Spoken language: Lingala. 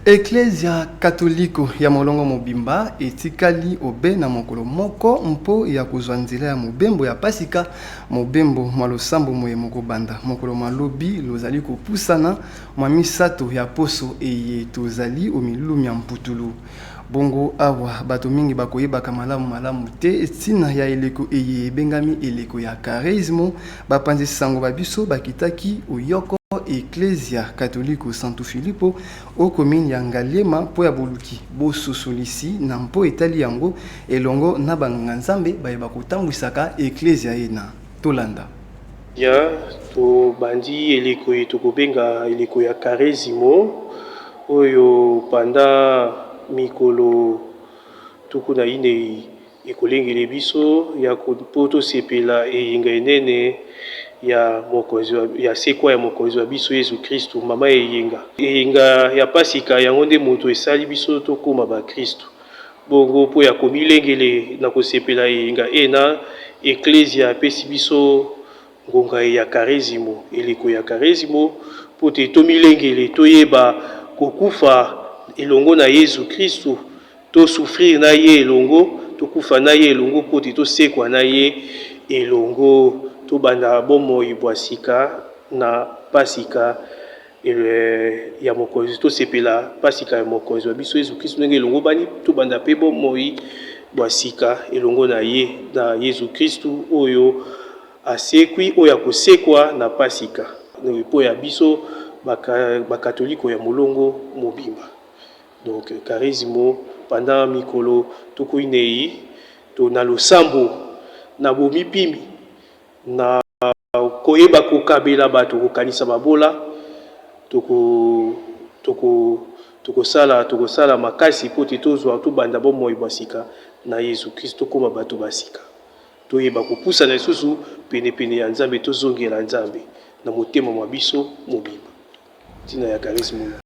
Ecclesia Catholico ya molongo mobimba etikali obe na mokolo moko mpo ya kozwa nzela ya mobembo ya pasika mobembo malosambo moye mokobanda mokolo malobi lozali kopusana mwa misato ya poso eye tozali omilumi ya mputulu bongo awa bato mingi bakoyebaka malamu te etina ya eleko eye ebengami eleko ya charisme bapanzi sango babiso bakitaki oyoko Ecclesia Catholico Santo Filippo au commune ya Ngaliema po ya boluki bososolisi na mpo etali yango elongo na banganga nzambe bayeba kotambwisaka Ecclesia ena tolanda ya to bandi eleko tokobenga eleko ya charisme oyo panda mikolo tukuna ine ekolengele biso ya poto sepela eyinga enene ya mokonzi ya sekwa ya mokonzi wa biso Yesu Kristu mama eyinga ya pasika yango nde moto esali biso tokoma ba Kristu bongo po ya komilengele na kosepela eyinga ena Ecclesia apesi biso ngonga ya charisme eleko ya charisme po te tomilengele toyeba kokufa elongo na Yesu Kristu to souffrir na ye elongo tokufa na ye elongo po te tosekwa na ye elongo to banda bomoi bwasika na pasika ya mokonzi to sepela pasika ya mokonzi wa biso Yesu Kristu ndenge elongo bani to banda pe bomoi bwasika elongo na ye na Yesu Kristu oyo asekwi oyo akosekwa na pasika po ya biso bakatoliko ya molongo mobimba. Donc charisme pendant mikolo tokoinei to na losambo na bomipimi na koyeba kokabela bato kokanisa babola tokosala makasi po te tozwa tobanda bomoi basika na Yesu Kristo koma bato basika toyeba kopusa na lisusu pene ya Nzambe tozongela Nzambe na motema mwa biso mobimba tina ya charisme.